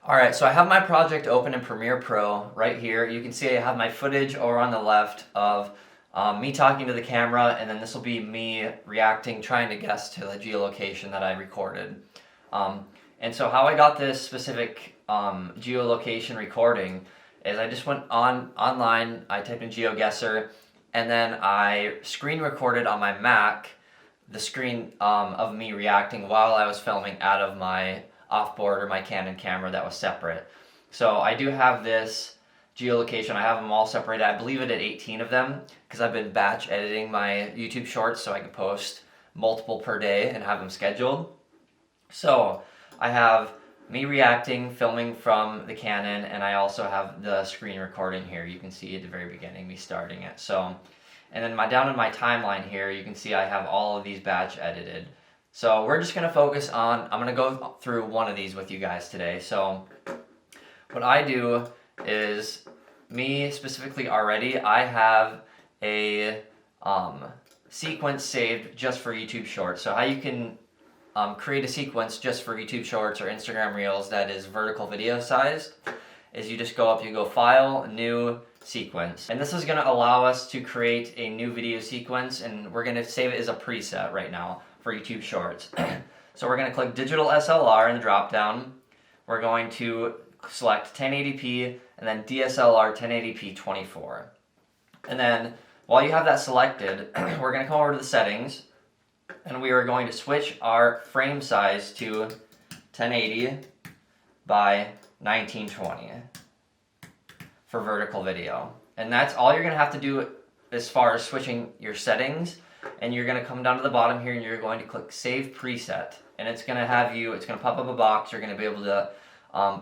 Alright, so I have my project open in Premiere Pro right here. You can see I have my footage over on the left of me talking to the camera, and then this will be me reacting, trying to guess to the geolocation that I recorded. And so how I got this specific geolocation recording is I just went online, I typed in GeoGuessr, and then I screen recorded on my Mac the screen of me reacting while I was filming out of my offboard or my Canon camera that was separate. So I do have this geolocation. I have them all separated. I believe I did 18 of them because I've been batch editing my YouTube shorts so I can post multiple per day and have them scheduled. So I have me reacting, filming from the Canon, and I also have the screen recording here. You can see at the very beginning me starting it. So, and then down in my timeline here, you can see I have all of these batch edited. So we're just going to focus on, I'm going to go through one of these with you guys today. So what I do is, me specifically already, I have a sequence saved just for YouTube Shorts. So how you can create a sequence just for YouTube Shorts or Instagram Reels that is vertical video sized is you just go up, you go File, New, Sequence. And this is going to allow us to create a new video sequence, and we're going to save it as a preset right now for YouTube Shorts. So we're going to click Digital SLR in the drop down. We're going to select 1080p and then DSLR 1080p 24. And then while you have that selected, we're going to come over to the settings, and we are going to switch our frame size to 1080 by 1920 for vertical video. And that's all you're going to have to do as far as switching your settings. And you're going to come down to the bottom here and you're going to click Save Preset. And it's going to have you, it's going to pop up a box. You're going to be able to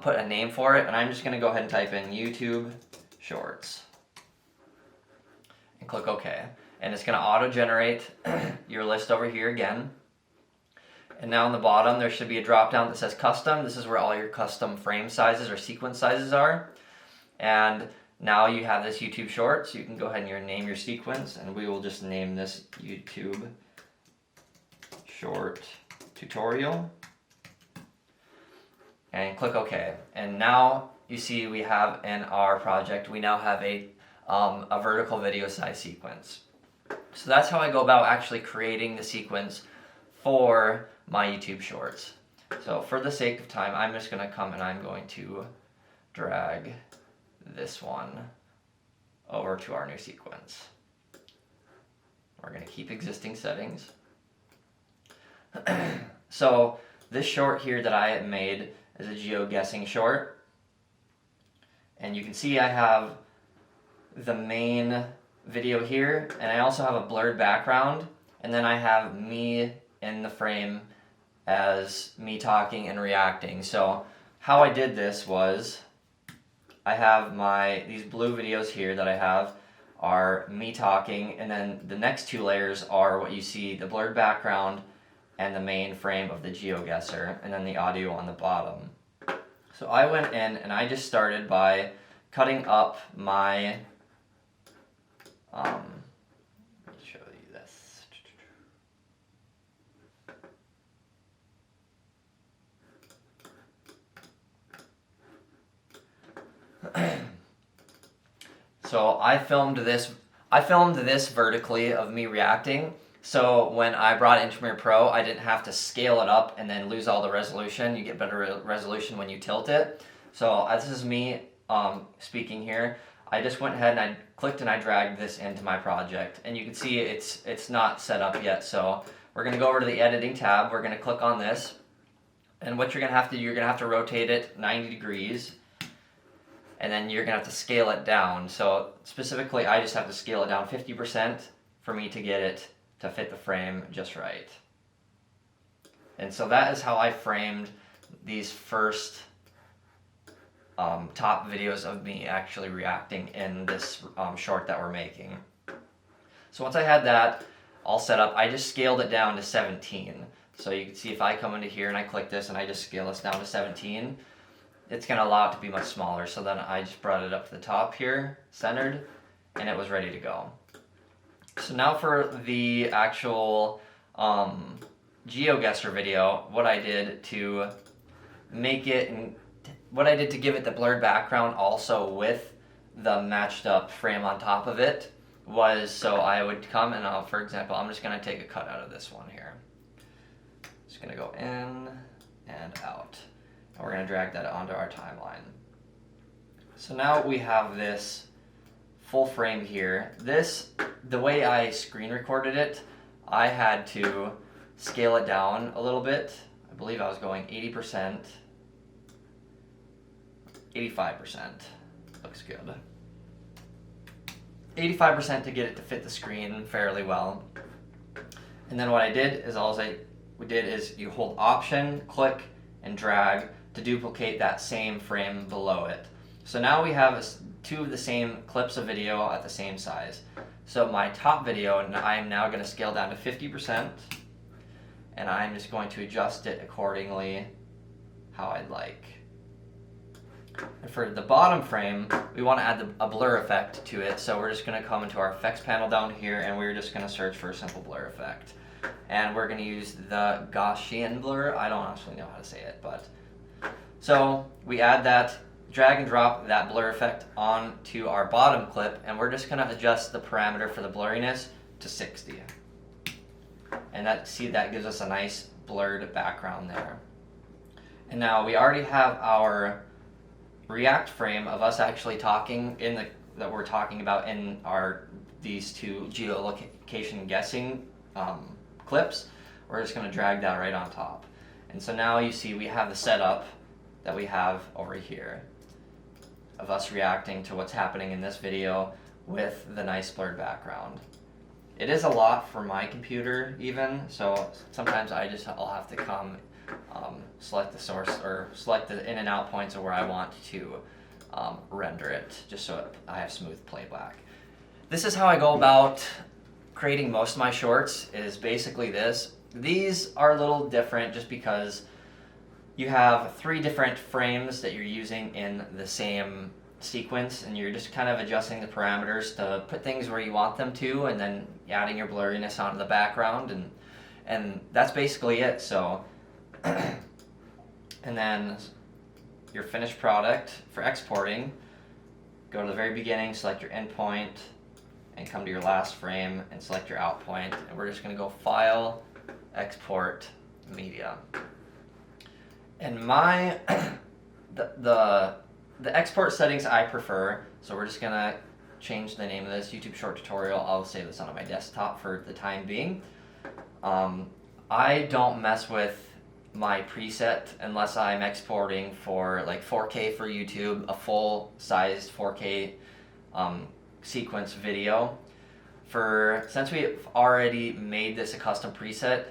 put a name for it. And I'm just going to go ahead and type in YouTube Shorts. And click OK. And it's going to auto-generate your list over here again. And now on the bottom there should be a drop down that says Custom. This is where all your custom frame sizes or sequence sizes are. And now you have this YouTube Short, so you can go ahead and name your sequence, and we will just name this YouTube Short Tutorial. And click OK. And now you see we have in our project, we now have a vertical video size sequence. So that's how I go about actually creating the sequence for my YouTube Shorts. So for the sake of time, I'm just going to come and I'm going to drag this one over to our new sequence. We're going to keep existing settings. So this short here that I made is a geo-guessing short. And you can see I have the main video here, and I also have a blurred background, and then I have me in the frame as me talking and reacting. So how I did this was, I have these blue videos here that I have are me talking, and then the next two layers are what you see, the blurred background and the main frame of the GeoGuessr, and then the audio on the bottom. So I went in and I just started by cutting up my let's show you this. So I filmed this vertically of me reacting. So when I brought it into Premiere Pro, I didn't have to scale it up and then lose all the resolution. You get better resolution when you tilt it. So this is me speaking here. I just went ahead and I clicked and I dragged this into my project, and you can see it's not set up yet. So we're going to go over to the editing tab. We're going to click on this, and what you're going to have to do, you're going to have to rotate it 90 degrees, and then you're going to have to scale it down. So specifically, I just have to scale it down 50% for me to get it to fit the frame just right. And so that is how I framed these first top videos of me actually reacting in this short that we're making. So once I had that all set up, I just scaled it down to 17. So you can see if I come into here and I click this and I just scale this down to 17, it's going to allow it to be much smaller. So then I just brought it up to the top here, centered, and it was ready to go. So now for the actual GeoGuessr video, what I did to make it and what I did to give it the blurred background also with the matched up frame on top of it was, so I would come and for example, I'm just going to take a cut out of this one here. Just going to go in and out. And we're going to drag that onto our timeline. So now we have this full frame here. This, the way I screen recorded it, I had to scale it down a little bit. I believe I was going 80%, 85%. Looks good. 85% to get it to fit the screen fairly well. And then what I did is you hold Option, click, and drag to duplicate that same frame below it. So now we have two of the same clips of video at the same size. So my top video, I am now going to scale down to 50%, and I'm just going to adjust it accordingly how I'd like. And for the bottom frame, we want to add a blur effect to it, so we're just going to come into our effects panel down here, and we're just going to search for a simple blur effect. And we're going to use the Gaussian blur. I don't actually know how to say it, but so we add that, drag and drop that blur effect onto our bottom clip, and we're just going to adjust the parameter for the blurriness to 60. And that gives us a nice blurred background there. And now we already have our React frame of us actually talking that we're talking about in these two geolocation guessing clips. We're just going to drag that right on top. And so now you see we have the setup that we have over here of us reacting to what's happening in this video with the nice blurred background. It is a lot for my computer even, so sometimes I'll have to come select the source or select the in and out points of where I want to render it, just so I have smooth playback. This is how I go about creating most of my shorts, is basically this. These are a little different just because you have 3 different frames that you're using in the same sequence, and you're just kind of adjusting the parameters to put things where you want them to, and then adding your blurriness onto the background, and that's basically it. So and then your finished product for exporting, go to the very beginning, select your endpoint, and come to your last frame and select your out point, and we're just going to go File, Export, Media. And the export settings I prefer, so we're just going to change the name of this YouTube short tutorial. I'll save this on my desktop for the time being. I don't mess with my preset unless I'm exporting for like 4K for YouTube, a full-sized 4K sequence video. Since we've already made this a custom preset,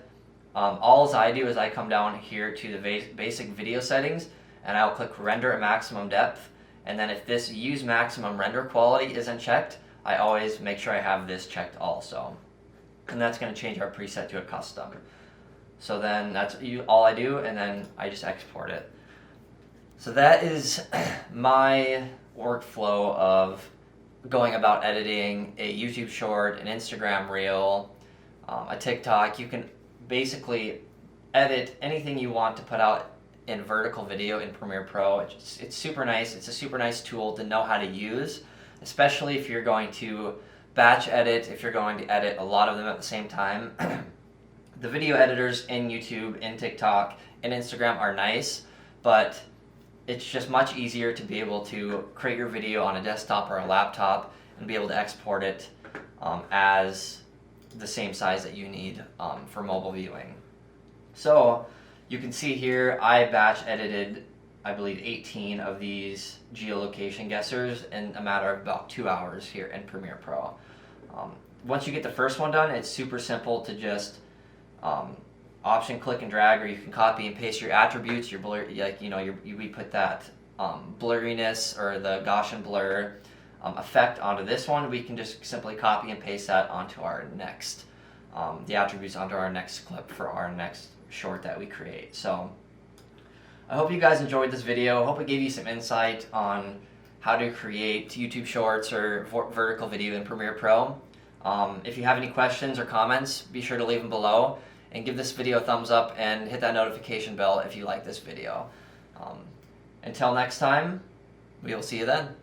all I do is I come down here to the basic video settings, and I'll click Render at maximum depth, and then if this Use maximum render quality isn't checked, I always make sure I have this checked also. And that's going to change our preset to a custom. So then that's all I do, and then I just export it. So that is my workflow of going about editing a YouTube short, an Instagram reel, a TikTok. You can basically edit anything you want to put out in vertical video in Premiere Pro. It's super nice. It's a super nice tool to know how to use, especially if you're going to batch edit, if you're going to edit a lot of them at the same time. The video editors in YouTube, in TikTok, and Instagram are nice, but it's just much easier to be able to create your video on a desktop or a laptop and be able to export it as the same size that you need for mobile viewing. So you can see here I batch edited, I believe, 18 of these geolocation guessers in a matter of about 2 hours here in Premiere Pro. Once you get the first one done, it's super simple to just option click and drag, or you can copy and paste your attributes, your blur, we put that blurriness or the Gaussian blur effect onto this one. We can just simply copy and paste that onto our next, the attributes onto our next clip for our next short that we create. So I hope you guys enjoyed this video. I hope it gave you some insight on how to create YouTube shorts or vertical video in Premiere Pro. If you have any questions or comments, be sure to leave them below, and give this video a thumbs up and hit that notification bell if you like this video. Until next time, we will see you then.